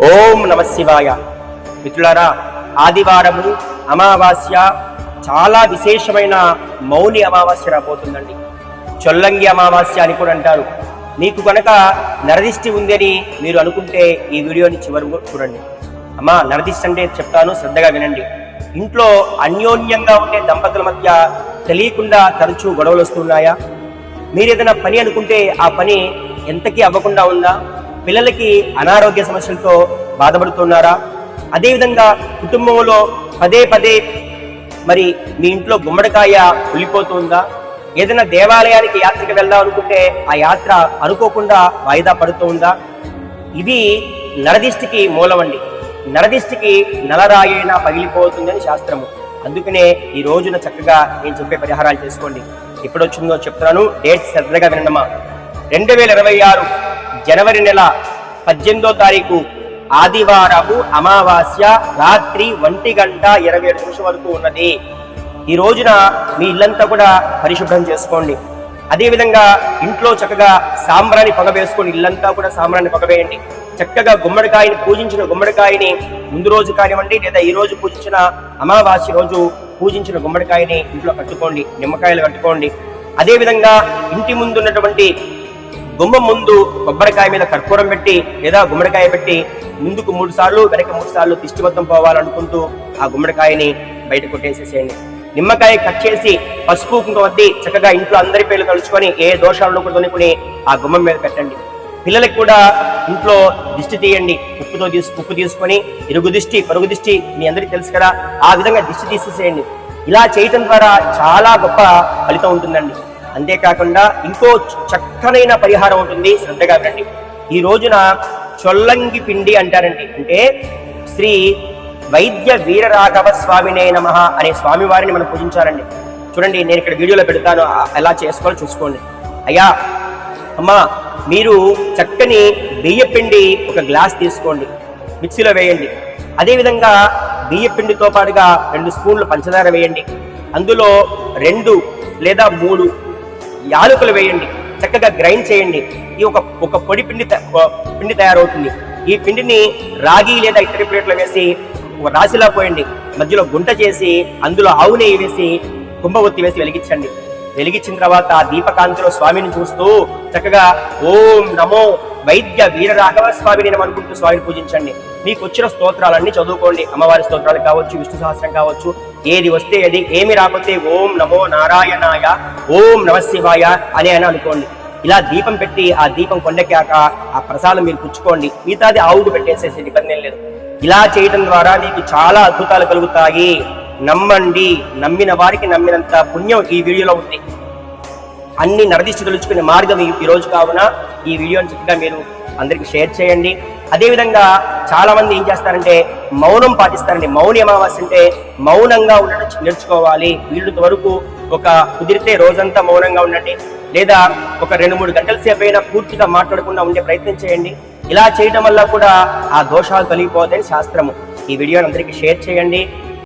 ఓం నమ శివాయ. మిత్రులారా, ఆదివారము అమావాస్య చాలా విశేషమైన మౌని అమావాస్య రాబోతుందండి. చొల్లంగి అమావాస్య అని కూడా అంటారు. మీకు కనుక నరదిష్టి ఉందని మీరు అనుకుంటే ఈ వీడియోని చివరి చూడండి. అమ్మా, నరదిష్టి అంటే చెప్తాను, శ్రద్ధగా వినండి. ఇంట్లో అన్యోన్యంగా ఉండే దంపతుల మధ్య తెలియకుండా తరచూ గొడవలు వస్తున్నాయా? మీరు ఏదైనా పని అనుకుంటే ఆ పని ఎంతకీ అవ్వకుండా ఉందా? పిల్లలకి అనారోగ్య సమస్యలతో బాధపడుతున్నారా? అదేవిధంగా కుటుంబంలో పదే పదే మరి మీ ఇంట్లో గుమ్మడికాయ ఉలిపోతుందా? ఏదైనా దేవాలయానికి యాత్రకు వెళ్దాం అనుకుంటే ఆ యాత్ర అనుకోకుండా వాయిదా పడుతుందా? ఇవి నరదిష్టికి మూలమండి. నరదిష్టికి నలరాయైనా పగిలిపోతుందని శాస్త్రము. అందుకనే ఈ రోజున చక్కగా నేను చెప్పే పరిహారాలు చేసుకోండి. ఎప్పుడొచ్చిందో చెప్తున్నాను, డేట్ శ్రద్ధగా వినమ్మా. 2026 జనవరి నెల 18వ తారీఖు ఆదివారము అమావాస్య రాత్రి 1:27 వరకు ఉన్నది. ఈ రోజున మీ ఇల్లంతా కూడా పరిశుభ్రం చేసుకోండి. అదేవిధంగా ఇంట్లో చక్కగా సాంబ్రాన్ని పొగ వేసుకొని ఇల్లంతా కూడా సాంబ్రాన్ని పొగవేయండి. చక్కగా గుమ్మడికాయని పూజించిన గుమ్మడికాయని ముందు రోజు కానివ్వండి, లేదా ఈ రోజు పూజించిన అమావాస్య రోజు పూజించిన గుమ్మడికాయని ఇంట్లో కట్టుకోండి, నిమ్మకాయలు కట్టుకోండి. అదేవిధంగా ఇంటి ముందు ఉన్నటువంటి గుమ్మం ముందు కొబ్బరికాయ మీద కర్పూరం పెట్టి లేదా గుమ్మడికాయ పెట్టి ముందుకు 3 సార్లు వెనక 3 సార్లు దిష్టి మొత్తం పోవాలనుకుంటూ ఆ గుమ్మడికాయని బయట కొట్టేసేసేయండి. నిమ్మకాయ కట్ చేసి పసుపు కుంకుమ వద్ది చక్కగా ఇంట్లో అందరి పేర్లు తలుచుకొని ఏ దోషాలను కూడా తొనుకుని ఆ గుమ్మం మీద పెట్టండి. పిల్లలకు కూడా ఇంట్లో దిష్టి తీయండి. ఉప్పు తీసుకొని ఇరుగు దిష్టి పొరుగు దిష్టి మీ అందరికీ తెలుసు కదా, ఆ విధంగా దిష్టి తీసేసేయండి. ఇలా చేయటం ద్వారా చాలా గొప్ప ఫలితం ఉంటుందండి. అంతేకాకుండా ఇంకో చక్కనైన పరిహారం ఉంటుంది, శ్రద్ధగా వినండి. ఈ రోజున చొల్లంగి పిండి అంటారండి. అంటే శ్రీ వైద్య వీరరాఘవ స్వామినే నమః అనే స్వామి వారిని మనం పూజించాలండి. చూడండి, నేను ఇక్కడ వీడియోలో పెడతాను, ఎలా చేసుకోవాలో చూసుకోండి. అయ్యా, అమ్మా, మీరు చక్కని బియ్య పిండి ఒక గ్లాస్ తీసుకోండి, మిక్సీలో వేయండి. అదేవిధంగా బియ్య పిండితో పాటుగా 2 స్పూన్లు పంచదార వేయండి. అందులో 2 లేదా 3 యాలకులు వేయండి. చక్కగా గ్రైండ్ చేయండి. ఈ ఒక పొడి పిండి తయారవుతుంది. ఈ పిండిని రాగి లేదా ఇతర ప్లేట్లో వేసి ఒక రాశిలా పోయండి. మధ్యలో గుంట చేసి అందులో ఆవు నెయ్యి వేసి కుంభవత్తి వేసి వెలిగించండి. వెలిగించిన తర్వాత దీపకాంతిలో స్వామిని చూస్తూ చక్కగా ఓం నమో వైద్య వీరరాఘవ స్వామిని అనుకుంటూ స్వామిని పూజించండి. మీకు వచ్చిన స్తోత్రాలన్నీ చదువుకోండి. అమ్మవారి స్తోత్రాలు కావచ్చు, విష్ణు సహస్రం కావచ్చు, ఏది వస్తే అది, ఏమి రాకపోతే ఓం నమో నారాయణాయ, ఓం నమ శివాయ అని అనుకోండి. ఇలా దీపం పెట్టి ఆ దీపం కొండకాక ఆ ప్రసాదం మీరు పుచ్చుకోండి. మిగతాది ఆవుకు పెట్టేసేసి ఇబ్బంది ఏం లేదు. ఇలా చేయడం ద్వారా మీకు చాలా అద్భుతాలు కలుగుతాయి. నమ్మండి, నమ్మిన వారికి నమ్మినంత పుణ్యం ఈ వీడియోలో ఉంది. అన్ని నరదిష్టి తొలుచుకునే మార్గం ఈ రోజు కావున ఈ వీడియోని చక్కగా మీరు అందరికీ షేర్ చేయండి. అదేవిధంగా చాలా మంది ఏం చేస్తారంటే మౌనం పాటిస్తారండి. మౌని అమావాస్య అంటే మౌనంగా ఉండడం నేర్చుకోవాలి. వీళ్ళంత వరకు కుదిరితే రోజంతా మౌనంగా ఉండండి, లేదా ఒక 2-3 గంటల సేపు అయినా పూర్తిగా మాట్లాడకుండా ఉండే ప్రయత్నం చేయండి. ఇలా చేయడం వల్ల కూడా ఆ దోషాలు తొలగిపోతాయని శాస్త్రము. ఈ వీడియోని అందరికీ షేర్ చేయండి.